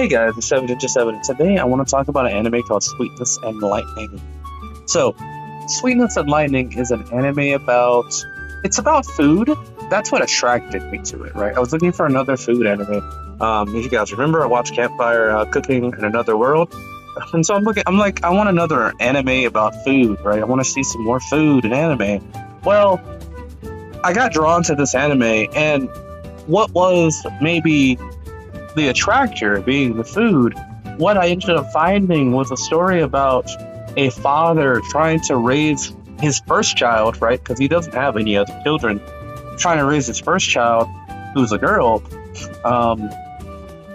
Hey guys, it's 7 and today I want to talk about an anime called Sweetness and Lightning. So, Sweetness and Lightning is an anime it's about food. That's what attracted me to it, right? I was looking for another food anime. If you guys remember, I watched Campfire Cooking in Another World. And so I'm like, I want another anime about food, right? I want to see some more food in anime. Well, I got drawn to this anime, and what was maybe the attractor being the food, what I ended up finding was a story about a father trying to raise his first child, right? Because he doesn't have any other children, trying to raise his first child, who's a girl,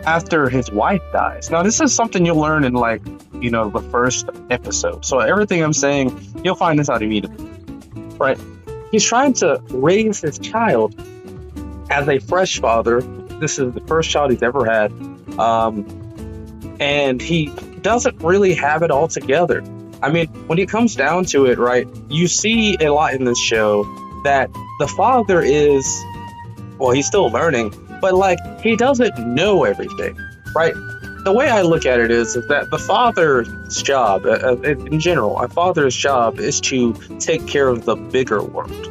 after his wife dies. Now, this is something you'll learn in the first episode. So everything I'm saying, you'll find this out immediately, right? He's trying to raise his child as a fresh father. This is the first child he's ever had. And he doesn't really have it all together. I mean, when it comes down to it, right, you see a lot in this show that the father is, well, he's still learning, but he doesn't know everything, right? The way I look at it is that the father's job, in general, a father's job is to take care of the bigger world.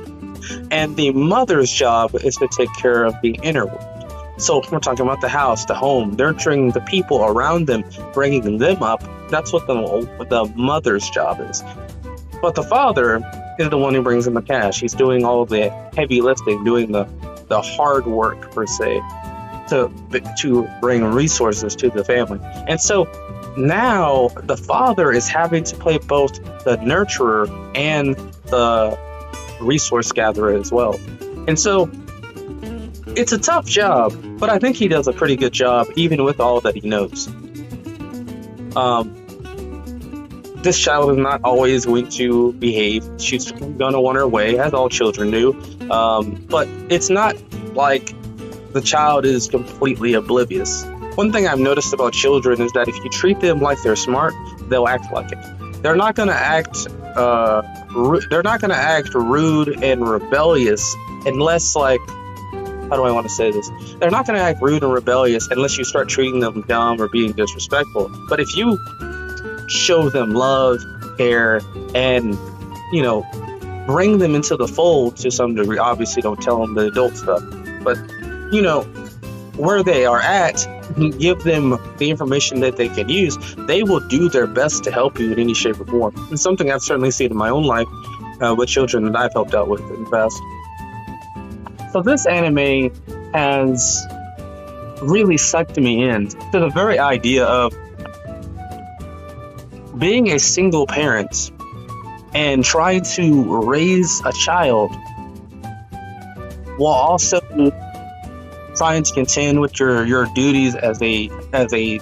And the mother's job is to take care of the inner world. So we're talking about the house, the home, nurturing the people around them, bringing them up. That's what the mother's job is. But the father is the one who brings in the cash. He's doing all the heavy lifting, doing the hard work, per se, to bring resources to the family. And so now the father is having to play both the nurturer and the resource gatherer as well. And so it's a tough job, but I think he does a pretty good job, even with all that he knows. This child is not always going to behave. She's going to want her way, as all children do. But it's not like the child is completely oblivious. One thing I've noticed about children is that if you treat them like they're smart, they'll act like it. They're not going to act. They're not going to act rude and rebellious unless how do I want to say this? They're not going to act rude and rebellious unless you start treating them dumb or being disrespectful. But if you show them love, care, and, bring them into the fold to some degree, obviously don't tell them the adult stuff, but, where they are at, give them the information that they can use, they will do their best to help you in any shape or form. It's something I've certainly seen in my own life with children that I've helped out with in the past. So this anime has really sucked me in to the very idea of being a single parent and trying to raise a child while also trying to contend with your duties as a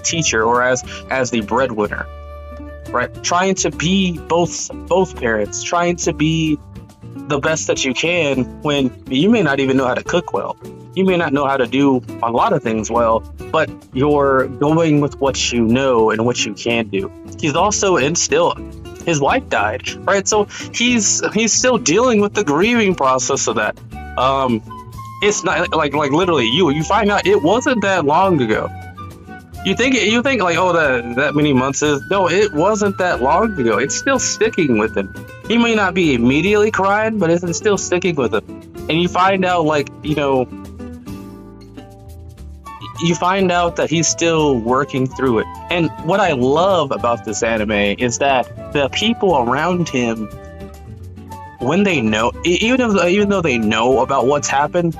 teacher or as the breadwinner, right? Trying to be both parents, trying to be the best that you can when you may not even know how to cook well. You may not know how to do a lot of things well, but you're going with what you know and what you can do. He's also his wife died, right? So he's still dealing with the grieving process of that. It's not like literally you find out it wasn't that long ago. You think that many months is, no, it wasn't that long ago. It's still sticking with him. He may not be immediately crying, but it's still sticking with him. And you find out you find out that he's still working through it. And what I love about this anime is that the people around him, when they know, even though they know about what's happened,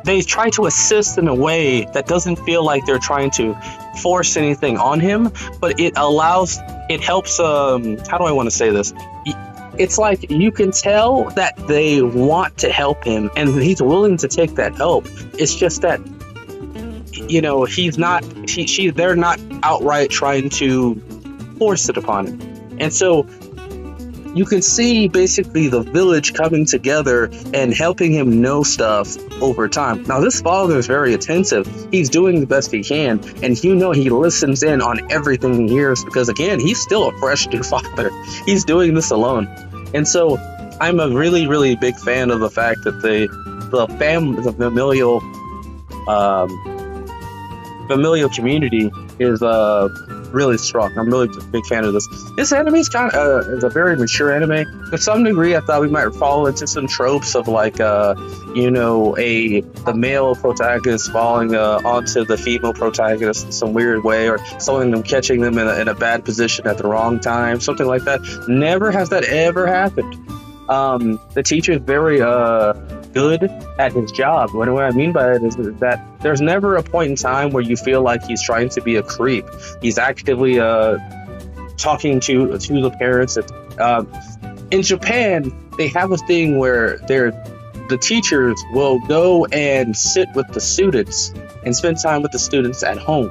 they try to assist in a way that doesn't feel like they're trying to force anything on him, but it helps, how do I want to say this? It's like you can tell that they want to help him and he's willing to take that help. It's just that, they're not outright trying to force it upon him. And so you can see basically the village coming together and helping him know stuff over time. Now, this father is very attentive. He's doing the best he can. And he listens in on everything he hears because, again, he's still a fresh new father. He's doing this alone. And so I'm a really, really big fan of the fact that the familial familial community is really strong. I'm really a big fan of this. This anime is kind of is a very mature anime. To some degree, I thought we might fall into some tropes of like the male protagonist falling onto the female protagonist in some weird way, or someone them catching them in a bad position at the wrong time, something like that. Never has that ever happened. The teacher is very good at his job. What I mean by it is that there's never a point in time where you feel like he's trying to be a creep. He's actively talking to the parents. In Japan, they have a thing where the teachers will go and sit with the students and spend time with the students at home,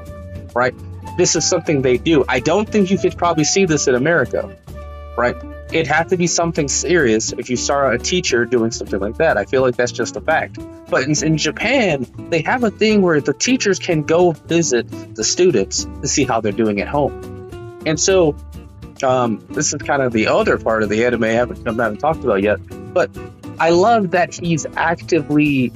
right? This is something they do. I don't think you could probably see this in America, right? It'd have to be something serious if you saw a teacher doing something like that. I feel like that's just a fact. But in Japan, they have a thing where the teachers can go visit the students to see how they're doing at home. And so this is kind of the other part of the anime I haven't talked about yet. But I love that he's actively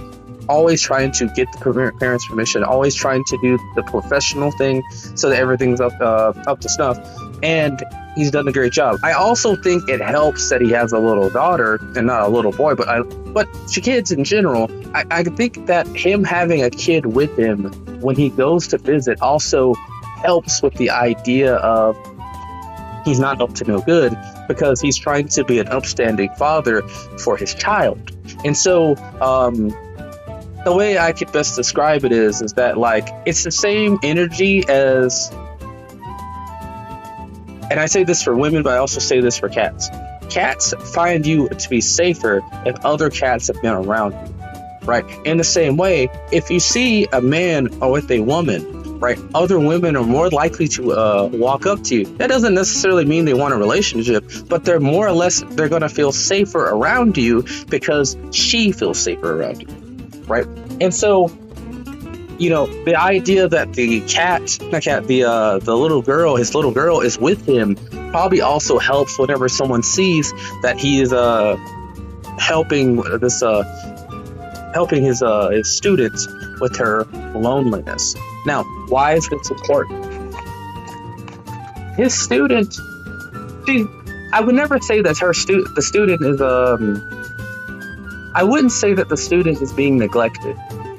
always trying to get the parents' permission, always trying to do the professional thing so that everything's up to snuff. And he's done a great job. I also think it helps that he has a little daughter and not a little boy, but kids in general. I think that him having a kid with him when he goes to visit also helps with the idea of he's not up to no good, because he's trying to be an upstanding father for his child. And so the way I could best describe it is that like it's the same energy as, and I say this for women, but I also say this for cats. Cats find you to be safer if other cats have been around you, right? In the same way, if you see a man or with a woman, right, other women are more likely to walk up to you. That doesn't necessarily mean they want a relationship, but they're more or less, they're going to feel safer around you because she feels safer around you, right? And so, you know, the idea that the little girl, his little girl is with him probably also helps whenever someone sees that he is helping his students with her loneliness. Now, why is this important? His student, I would never say that the student is I wouldn't say that the student is being neglected.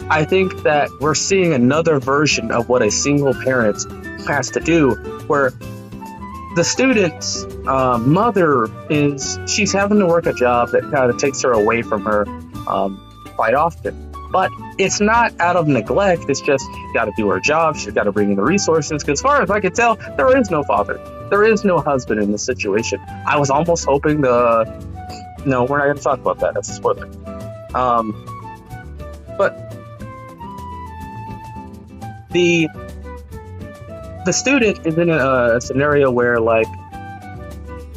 I think that we're seeing another version of what a single parent has to do, where the student's mother she's having to work a job that kind of takes her away from her quite often. But it's not out of neglect. It's just she's got to do her job. She's got to bring in the resources. Because as far as I can tell, there is no father. There is no husband in this situation. I was almost hoping no, we're not going to talk about that. That's a spoiler. But the student is in a scenario where like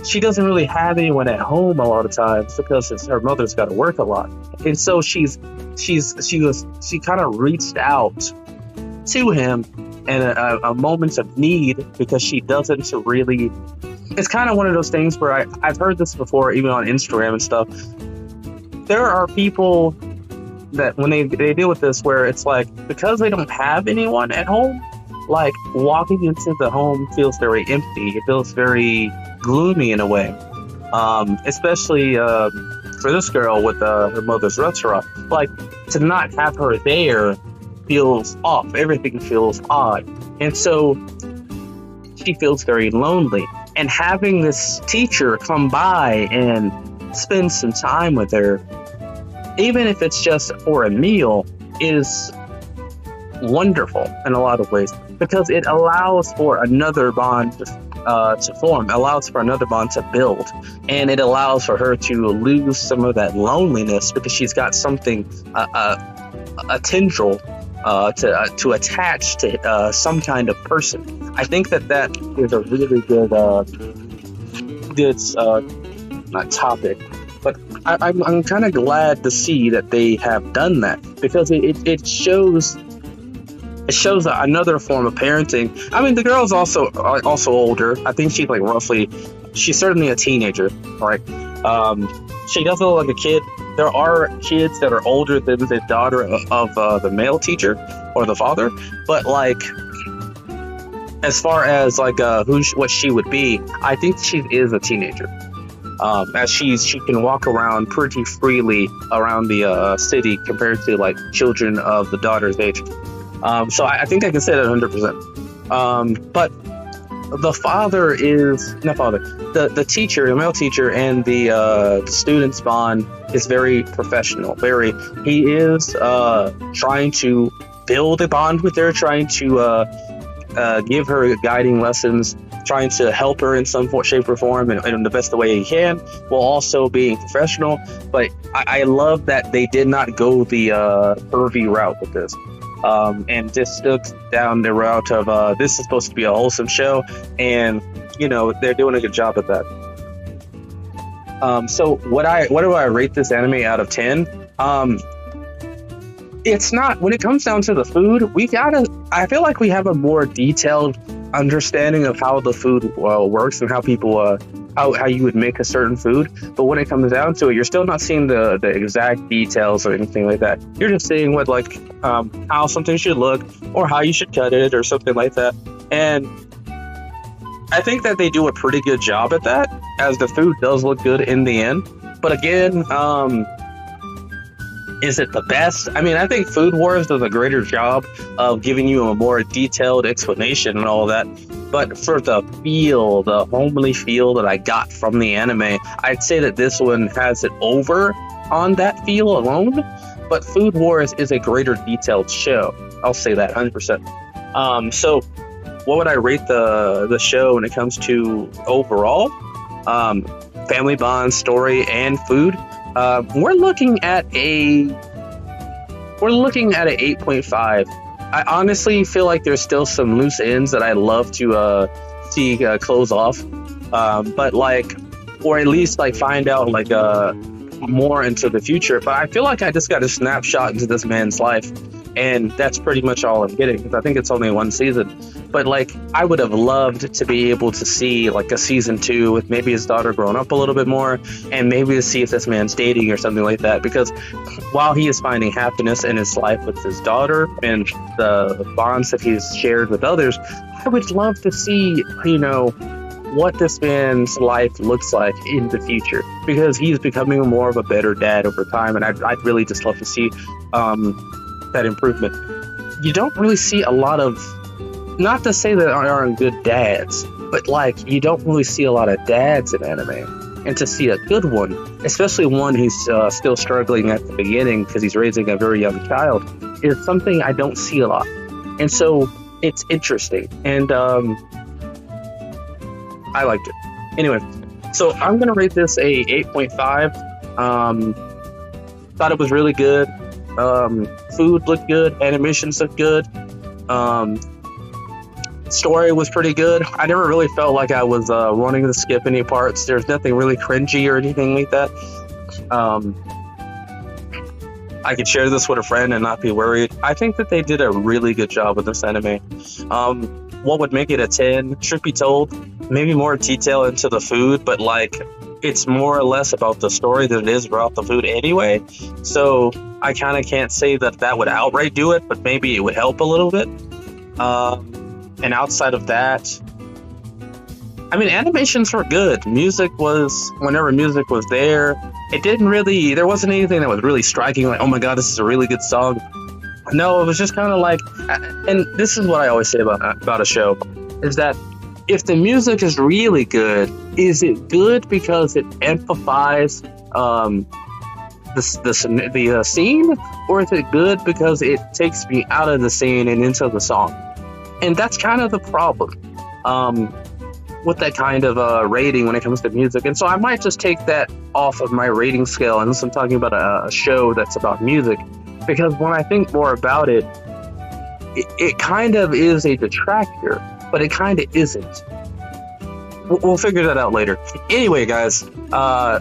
she doesn't really have anyone at home a lot of times because her mother's got to work a lot, and so she kind of reached out to him in a moment of need because she doesn't really. It's kind of one of those things where I've heard this before, even on Instagram and stuff. There are people that when they deal with this, where it's like because they don't have anyone at home, like walking into the home feels very empty. It feels very gloomy in a way, especially for this girl with her mother's restaurant. Like to not have her there feels off. Everything feels odd, and so she feels very lonely. And having this teacher come by and spend some time with her, even if it's just for a meal, is wonderful in a lot of ways, because it allows for another bond to form, allows for another bond to build, and it allows for her to lose some of that loneliness because she's got something, a tendril to attach to some kind of person. I think that is a really good not topic, but I'm kind of glad to see that they have done that, because it shows another form of parenting. I mean, the girl's also older. I think she's certainly a teenager, right? She doesn't look like a kid. There are kids that are older than the daughter of the male teacher or the father, but like as far as like what she would be, I think she is a teenager. As she can walk around pretty freely around the city compared to like children of the daughter's age. So I think I can say that 100%. But the father is not father. The teacher, the male teacher, and the student's bond is very professional. He is trying to build a bond with her, trying to give her guiding lessons, trying to help her in some shape or form in the best way he can, while also being professional. But I love that they did not go the pervy route with this. And just took down the route of this is supposed to be a wholesome show, and they're doing a good job at that. So what do I rate this anime out of 10? It's not, when it comes down to the food, I feel like we have a more detailed understanding of how the food works and how people how you would make a certain food. But when it comes down to it, you're still not seeing the exact details or anything like that. You're just seeing what how something should look, or how you should cut it, or something like that. And I think that they do a pretty good job at that, as the food does look good in the end. But again, is it the best? I mean, I think Food Wars does a greater job of giving you a more detailed explanation and all of that. But for the homely feel that I got from the anime, I'd say that this one has it over on that feel alone. But Food Wars is a greater detailed show. I'll say that 100%. So what would I rate the show when it comes to overall? Family bond, story, and food. We're looking at a 8.5. I honestly feel like there's still some loose ends that I'd love to see close off, but or at least find out more into the future. But I feel like I just got a snapshot into this man's life, and that's pretty much all I'm getting, because I think it's only one season. But I would have loved to be able to see a season 2 with maybe his daughter growing up a little bit more, and maybe to see if this man's dating or something like that. Because while he is finding happiness in his life with his daughter and the bonds that he's shared with others, I would love to see, what this man's life looks like in the future, because he's becoming more of a better dad over time, and I'd really just love to see that improvement. You don't really see a lot of, not to say that there aren't good dads, but you don't really see a lot of dads in anime. And to see a good one, especially one who's still struggling at the beginning because he's raising a very young child, is something I don't see a lot. And so it's interesting, and I liked it. Anyway, so I'm going to rate this a 8.5. Thought it was really good. Food looked good. Animations looked good. Story was pretty good. I never really felt like I was wanting to skip any parts. There's nothing really cringy or anything like that. I could share this with a friend and not be worried. I think that they did a really good job with this anime. What would make it a 10? Truth be told, maybe more detail into the food, but it's more or less about the story than it is about the food anyway. So I kind of can't say that would outright do it, but maybe it would help a little bit. And outside of that, I mean, animations were good. Whenever music was there, there wasn't anything that was really striking, oh my god, this is a really good song. No, it was just kind of and this is what I always say about a show, is that if the music is really good, is it good because it amplifies the scene, or is it good because it takes me out of the scene and into the song? And that's kind of the problem with that kind of rating when it comes to music. And so I might just take that off of my rating scale unless I'm talking about a show that's about music, because when I think more about it, it kind of is a detractor, but it kind of isn't. We'll figure that out later. Anyway, guys,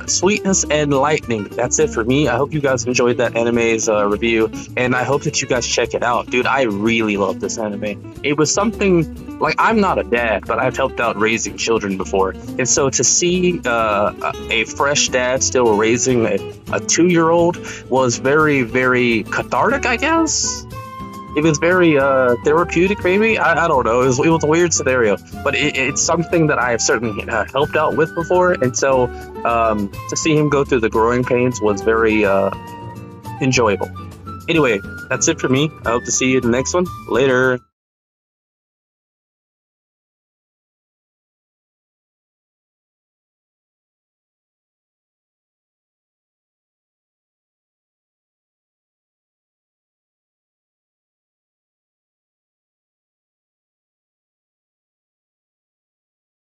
Sweetness and Lightning. That's it for me. I hope you guys enjoyed that anime's review, and I hope that you guys check it out. Dude, I really love this anime. It was something, I'm not a dad, but I've helped out raising children before. And so to see a fresh dad still raising a 2-year-old was very, very cathartic, I guess. it was very therapeutic, maybe. I don't know. It was a weird scenario, but it's something that I have certainly helped out with before, and so to see him go through the growing pains was very enjoyable. Anyway, that's it for me. I hope to see you in the next one. Later.